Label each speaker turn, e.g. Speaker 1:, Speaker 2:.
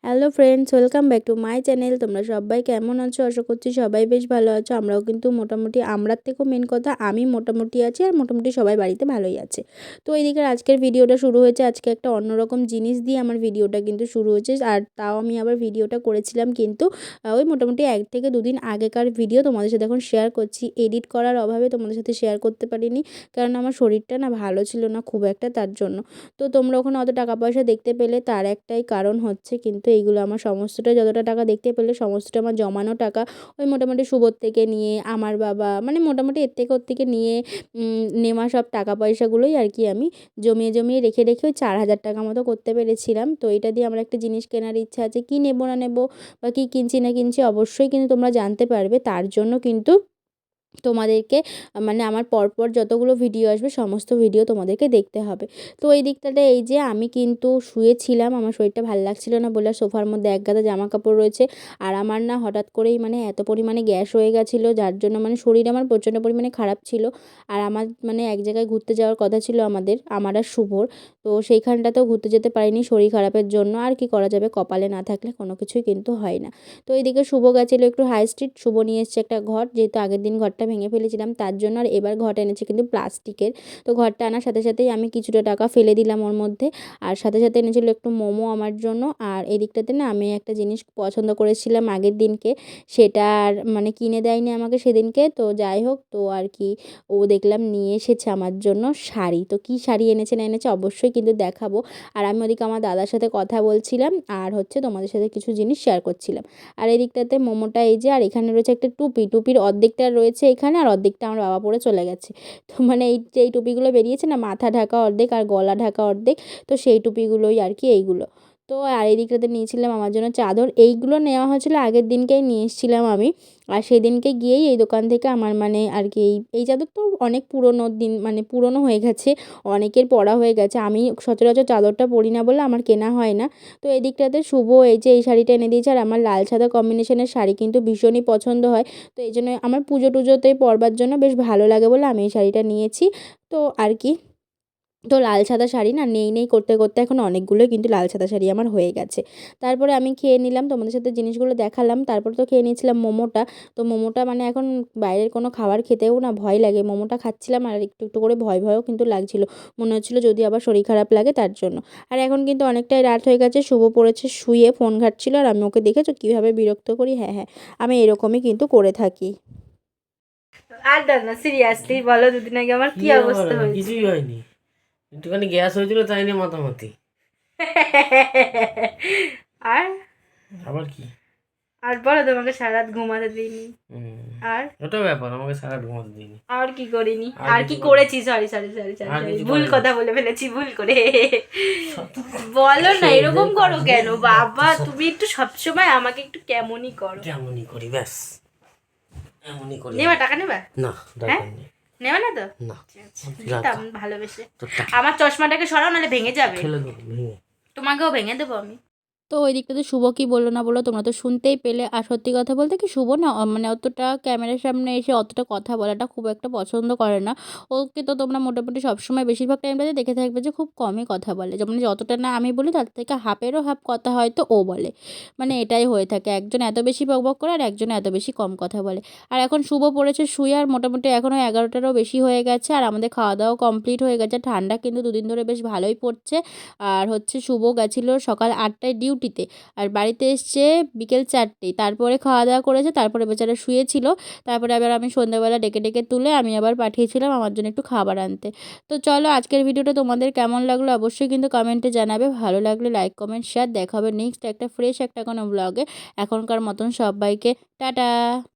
Speaker 1: Hello friends, welcome back to my channel. তোমরা সবাই কেমন আছো? আশা করছি সবাই বেশ ভালো আছো। আমরাও কিন্তু মোটামুটি, আমরার থেকেও মেন কথা আমি মোটামুটি আছি, আর মোটামুটি সবাই বাড়িতে ভালোই আছে। তো এইদিকে আজকের ভিডিওটা শুরু হয়েছে, আজকে একটা অন্যরকম জিনিস দিয়ে আমার ভিডিওটা কিন্তু শুরু হয়েছে। আর তাও আমি আবার ভিডিওটা করেছিলাম কিন্তু ওই মোটামুটি 1 থেকে 2 দিন আগেকার ভিডিও তোমাদের সাথে এখন শেয়ার করছি। এডিট করার অভাবে তোমাদের সাথে শেয়ার করতে পারিনি, কারণ আমার শরীরটা না ভালো ছিল না খুব একটা, তার জন্য। তো তোমরা ওখানে অত টাকা পয়সা দেখতে পেলে, তার একটাই কারণ হচ্ছে কিন্তু এইগুলো আমার সমস্তটা, যতটা টাকা দেখতে পেলে সমস্তটা আমার জমানো টাকা। ওই মোটামুটি শুভর থেকে নিয়ে, আমার বাবা, মানে মোটামুটি এর থেকে ওর থেকে নিয়ে নেওয়া সব টাকা পয়সাগুলোই আর কি আমি জমিয়ে জমিয়ে রেখে রেখে ওই 4,000 টাকা মতো করতে পেরেছিলাম। তো এটা দিয়ে আমার একটা জিনিস কেনার ইচ্ছা আছে। কী নেবো না নেবো বা কী কিনছি না কিনছি অবশ্যই কিন্তু তোমরা জানতে পারবে। তার জন্য কিন্তু তোমাদেরকে, মানে আমার পরপর যতগুলো ভিডিও আসবে সমস্ত ভিডিও তোমাদেরকে দেখতে হবে। তো এই দিকটাতে এই যে আমি কিন্তু শুয়েছিলাম, আমার শরীরটা ভালো লাগছিল না বলে সোফার মধ্যে একগাদা জামা কাপড় রয়েছে। আর আমার না হঠাৎ করেই মানে এত পরিমাণে গ্যাস হয়ে গেছিলো, যার জন্য মানে শরীর আমার প্রচণ্ড পরিমাণে খারাপ ছিল। আর আমার মানে এক জায়গায় ঘুরতে যাওয়ার কথা ছিল আমার আর শুভর। তো সেইখানটাতেও ঘুরতে যেতে পারিনি শরীর খারাপের জন্য। আর কি করা যাবে, কপালে না থাকলে কোনো কিছুই কিন্তু হয় না। তো এইদিকে শুভ গেছিলো একটু হাই স্ট্রিট, শুভ নিয়ে এসছে একটা ঘট, যেহেতু আগের দিন ঘরটা ভেঙে ফেলেছিলাম তার জন্য। আর এবার ঘট এনেছে কিন্তু প্লাস্টিকের। তো ঘরটা আনার সাথে সাথেই আমি কিছুটা টাকা ফেলে দিলাম ওর মধ্যে। আর সাথে সাথে এনেছিল একটু মোমো আমার জন্য। আর এদিকটাতে না আমি একটা জিনিস পছন্দ করেছিলাম আগের দিনকে, সেটা আর মানে কিনে দেয়নি আমাকে সেদিনকে। তো যাই হোক, তো আর কি ও দেখলাম নিয়ে এসেছে আমার জন্য শাড়ি। তো কী শাড়ি এনেছে না এনেছে অবশ্যই কিন্তু দেখাবো। আর আমি ওদিকে আমার দাদার সাথে কথা বলছিলাম, আর হচ্ছে তোমাদের সাথে কিছু জিনিস শেয়ার করছিলাম। আর এদিকটাতে মোমোটা এই যে, আর এখানে রয়েছে একটা টুপি, টুপির অর্ধেকটা রয়েছে এখানে আর অর্ধেকটা আমার বাবা পরে চলে গেছে। তো মানে এই যে এই টুপিগুলো বেরিয়েছে না, মাথা ঢাকা অর্ধেক আর গলা ঢাকা অর্ধেক, তো সেই টুপিগুলোই আর কি এইগুলো। তো আর এই দিকটাতে নিয়েছিলাম আমার জন্য চাদর। এইগুলো নেওয়া হয়েছিল আগের দিনকেই নিয়ে এসেছিলাম আমি। আর সেদিনকে গিয়েই এই দোকান থেকে আমার মানে আর কি এই চাদর তো অনেক পুরোনো দিন, মানে পুরোনো হয়ে গেছে, অনেকের পরা হয়ে গেছে। আমি সচরাচর চাদরটা পরি না বলে আমার কেনা হয় না। তো এই দিকটাতে শুভ এই যে এই শাড়িটা এনে দিয়েছে, আর আমার লাল সাদা কম্বিনেশনের শাড়ি কিন্তু ভীষণই পছন্দ হয়। তো এই জন্য আমার পুজো টুজোতে পরবার জন্য বেশ ভালো লাগে বলে আমি এই শাড়িটা নিয়েছি। তো আর কি, তো লাল সাদা শাড়ি না নেই নেই করতে করতে এখন অনেকগুলোই কিন্তু লাল সাদা শাড়ি আমার হয়ে গেছে। তারপরে আমি খেয়ে নিলাম, তোমাদের সাথে জিনিসগুলো দেখালাম। তারপরে তো খেয়ে নিয়েছিলাম মোমোটা। তো মোমোটা মানে এখন বাইরের কোনো খাবার খেতেও না ভয় লাগে, মোমোটা খাচ্ছিলাম আর একটু একটু করে ভয় ভয়ও কিন্তু লাগছিল, মনে হচ্ছিলো যদি আবার শরীর খারাপ লাগে তার জন্য। আর এখন কিন্তু অনেকটাই রাত হয়ে গেছে, শুভ পড়েছে শুয়ে ফোন ঘাঁটছিল, আর আমি ওকে দেখেছো কীভাবে বিরক্ত করি। হ্যাঁ হ্যাঁ, আমি এরকমই কিন্তু করে থাকি। আর না সিরিয়াসলি বলো, দুদিন আগে আমার কি অবস্থা হয়েছে?
Speaker 2: কিছুই হয়নি, একটুখানি গ্যাস হয়েছিল তাই নিয়ে মাতামাতি।
Speaker 1: আর
Speaker 2: আবার কি?
Speaker 1: আর বলো, তোমাকে সারা রাত ঘুমাতে দিইনি। আর
Speaker 2: ওটা ব্যাপার, আমাকে সারা রাত ঘুমাতে দিইনি।
Speaker 1: আর কি করিনি,
Speaker 2: আর
Speaker 1: আর কি
Speaker 2: কিছু
Speaker 1: করেছি? সরি সরি সরি সরি
Speaker 2: আর
Speaker 1: সরি,
Speaker 2: কিছু
Speaker 1: ভুল
Speaker 2: করেনি।
Speaker 1: কথা বলে ফেলেছি, ভুল করে। বলো না, এরকম করো কেন বাবা? তুমি একটু সবসময় আমাকে একটু কেমনই করো।
Speaker 2: কেমনই করি, ব্যাস এমনই করি।
Speaker 1: নেবা টাকা নেবা?
Speaker 2: না,
Speaker 1: হ্যাঁ,
Speaker 2: দরকার নেই।
Speaker 1: নেবা না তো?
Speaker 2: না,
Speaker 1: দিতাম ভালোবেসে।
Speaker 2: তোর টাকা
Speaker 1: আমার চশমাটাকে সরাও, নাহলে ভেঙে যাবে।
Speaker 2: ফেলে দেবো ভেঙে।
Speaker 1: তোমাকেও ভেঙে দেবো আমি। তো ওই দিকটাতে শুভ কী বললো না বললো তোমরা তো শুনতেই পেলে। আর সত্যি কথা বলতে কি, শুভ না মানে অতটা ক্যামেরার সামনে এসে অতটা কথা বলাটা খুব একটা পছন্দ করে না। ওকে তো তোমরা মোটামুটি সবসময় বেশিরভাগ টাইমটাতে দেখে থাকবে যে খুব কমই কথা বলে, যেমন যতটা না আমি বলি তার থেকে হাফেরও হাফ কথা হয়তো ও বলে। মানে এটাই হয়ে থাকে, একজন এত বেশি বকবক করে আর একজন এত বেশি কম কথা বলে। আর এখন শুভ পড়েছে শুয়ে, আর মোটামুটি এখনও 11টারও বেশি হয়ে গেছে, আর আমাদের খাওয়া দাওয়া কমপ্লিট হয়ে গেছে। ঠান্ডা কিন্তু দুদিন ধরে বেশ ভালোই পড়ছে। আর হচ্ছে শুভ গেছিলো সকাল 8টায় ডিউটিতে, আর বাড়িতে এসছে বিকেল 4টেয়। তারপরে খাওয়া দাওয়া করেছে, তারপরে বেচারা শুয়েছিল। তারপরে আবার আমি সন্ধ্যাবেলা ডেকে ডেকে তুলে আমি আবার পাঠিয়েছিলাম আমার জন্য একটু খাবার আনতে। তো চলো, আজকের ভিডিওটা তোমাদের কেমন লাগলো অবশ্যই কিন্তু কমেন্টে জানাবে। ভালো লাগলে লাইক কমেন্ট শেয়ার। দেখা হবে নেক্সট একটা ফ্রেশ একটা কোনো ব্লগে। এখনকার মতন সবাইকে টাটা।